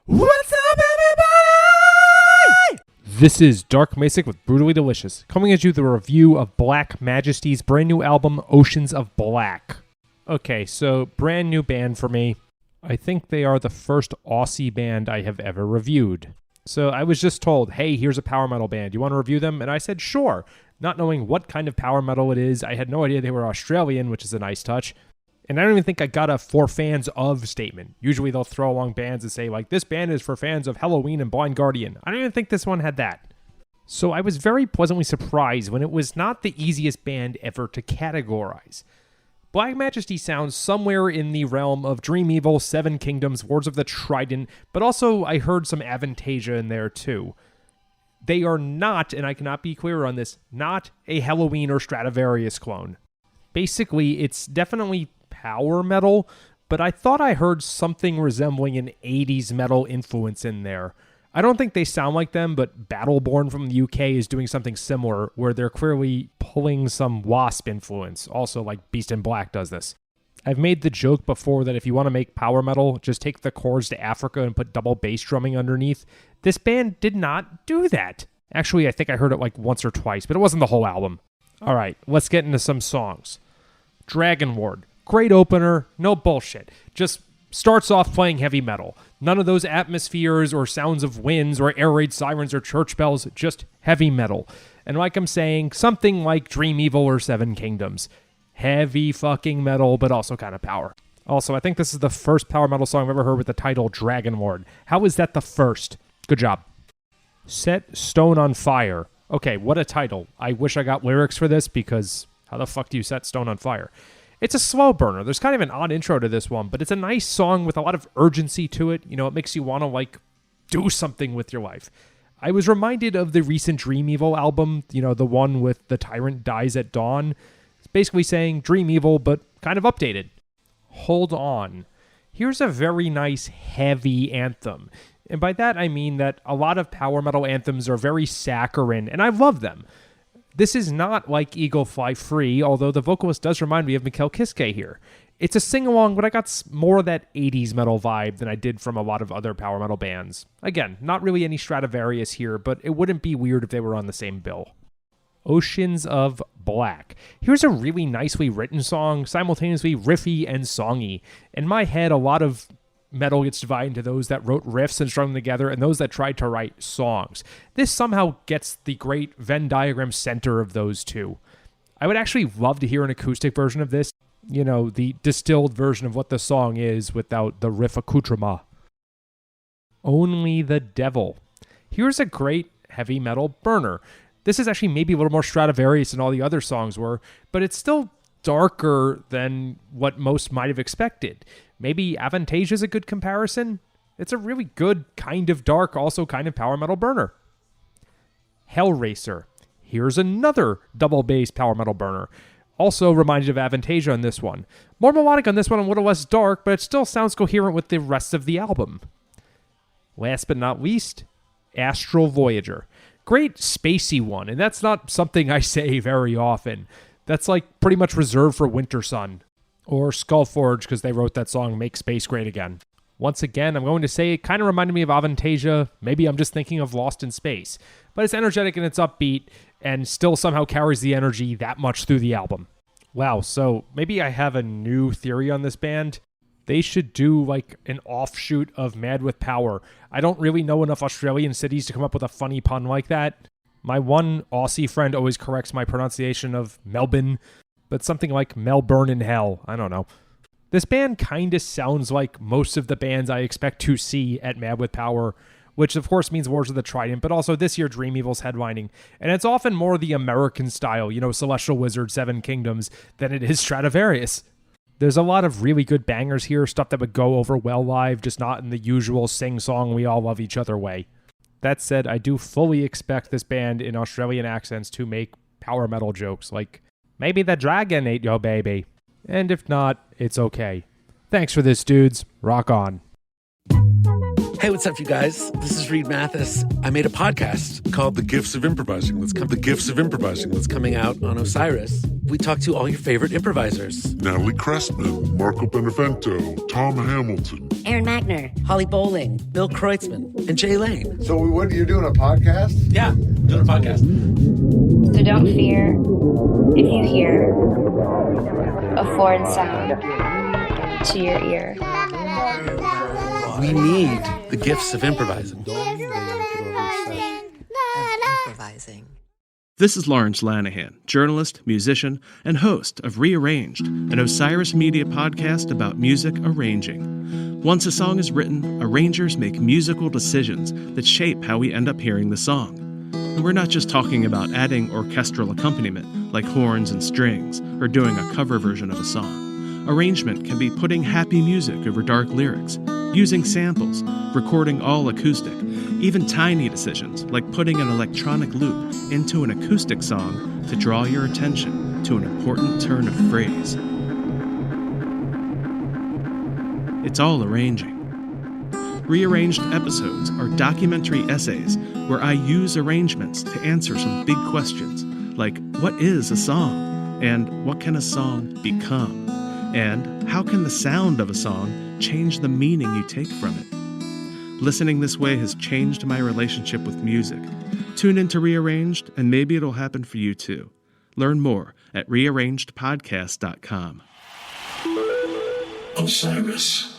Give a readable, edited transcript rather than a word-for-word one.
What's up, everybody? This is Dark Macek with Brutally Delicious, coming at you with a review of Black Majesty's brand new album, Oceans of Black. Okay, so brand new band for me. I think they are the first Aussie band I have ever reviewed. So I was just told, hey, here's a power metal band. You want to review them? And I said, sure. Not knowing what kind of power metal it is. I had no idea they were Australian, which is a nice touch. And I don't even think I got a for fans of statement. Usually they'll throw along bands and say, like, this band is for fans of Halloween and Blind Guardian. I don't even think this one had that. So I was very pleasantly surprised when it was not the easiest band ever to categorize. Black Majesty sounds somewhere in the realm of Dream Evil, Seven Kingdoms, Wars of the Trident, but also I heard some Avantasia in there too. They are not, and I cannot be clearer on this, not a Halloween or Stradivarius clone. Basically, it's definitely power metal, but I thought I heard something resembling an 80s metal influence in there. I don't think they sound like them, but Battleborn from the UK is doing something similar, where they're clearly pulling some Wasp influence, also like Beast in Black does this. I've made the joke before that if you want to make power metal, just take the chords to Africa and put double bass drumming underneath. This band did not do that. Actually, I think I heard it like once or twice, but it wasn't the whole album. All right, let's get into some songs. Dragon Ward. Great opener, no bullshit. Just starts off playing heavy metal. None of those atmospheres or sounds of winds or air raid sirens or church bells, just heavy metal. And like I'm saying, something like Dream Evil or Seven Kingdoms. Heavy fucking metal, but also kind of power. Also, I think this is the first power metal song I've ever heard with the title Dragon Ward. How is that the first? Good job. Set Stone on Fire. Okay, what a title. I wish I got lyrics for this because how the fuck do you set stone on fire? It's a slow burner. There's kind of an odd intro to this one, but it's a nice song with a lot of urgency to it. You know, it makes you want to, like, do something with your life. I was reminded of the recent Dream Evil album, you know, the one with The Tyrant Dies at Dawn. It's basically saying Dream Evil, but kind of updated. Hold On. Here's a very nice, heavy anthem. And by that, I mean that a lot of power metal anthems are very saccharine, and I love them. This is not like Eagle Fly Free, although the vocalist does remind me of Mikhail Kiske here. It's a sing-along, but I got more of that 80s metal vibe than I did from a lot of other power metal bands. Again, not really any Stradivarius here, but it wouldn't be weird if they were on the same bill. Oceans of Black. Here's a really nicely written song, simultaneously riffy and songy. In my head, a lot of metal gets divided into those that wrote riffs and strung them together and those that tried to write songs. This somehow gets the great Venn diagram center of those two. I would actually love to hear an acoustic version of this. You know, the distilled version of what the song is without the riff accoutrement. Only the Devil. Here's a great heavy metal burner. This is actually maybe a little more Stradivarius than all the other songs were, but it's still darker than what most might have expected. Maybe Avantasia is a good comparison. It's a really good kind of dark, also kind of power metal burner. Hellraiser. Here's another double bass power metal burner. Also reminded of Avantasia on this one. More melodic on this one and a little less dark, but it still sounds coherent with the rest of the album. Last but not least, Astral Voyager. Great spacey one, and that's not something I say very often. That's like pretty much reserved for Winter Sun. Or Skullforge, because they wrote that song, Make Space Great Again. Once again, I'm going to say it kind of reminded me of Avantasia. Maybe I'm just thinking of Lost in Space. But it's energetic and it's upbeat, and still somehow carries the energy that much through the album. Wow, so maybe I have a new theory on this band. They should do like an offshoot of Mad with Power. I don't really know enough Australian cities to come up with a funny pun like that. My one Aussie friend always corrects my pronunciation of Melbourne, but something like Melbourne in Hell. I don't know. This band kind of sounds like most of the bands I expect to see at Mad with Power, which of course means Wars of the Trident, but also this year Dream Evil's headlining. And it's often more the American style, you know, Celestial Wizard, Seven Kingdoms, than it is Stradivarius. There's a lot of really good bangers here, stuff that would go over well live, just not in the usual sing-song we all love each other way. That said, I do fully expect this band in Australian accents to make power metal jokes like, maybe the dragon ate your baby. And if not, it's okay. Thanks for this, dudes. Rock on. Hey, what's up, you guys? This is Reed Mathis. I made a podcast called The Gifts of Improvising. That's coming out on Osiris. We talk to all your favorite improvisers. Natalie Cressman, Marco Benevento, Tom Hamilton, Aaron Magner, Holly Bowling, Bill Kreutzmann, and Jay Lane. So what are you doing, a podcast? Yeah, doing a podcast. So don't fear if you hear a foreign sound to your ear. We need the gifts of improvising. This is Lawrence Lanahan, journalist, musician, and host of Rearranged, an Osiris Media podcast about music arranging. Once a song is written, arrangers make musical decisions that shape how we end up hearing the song. And we're not just talking about adding orchestral accompaniment, like horns and strings, or doing a cover version of a song. Arrangement can be putting happy music over dark lyrics, using samples, recording all acoustic, even tiny decisions like putting an electronic loop into an acoustic song to draw your attention to an important turn of phrase. It's all arranging. Rearranged episodes are documentary essays where I use arrangements to answer some big questions like what is a song? And what can a song become? And how can the sound of a song change the meaning you take from it? Listening this way has changed my relationship with music. Tune into Rearranged, and maybe it'll happen for you too. Learn more at rearrangedpodcast.com. Osiris.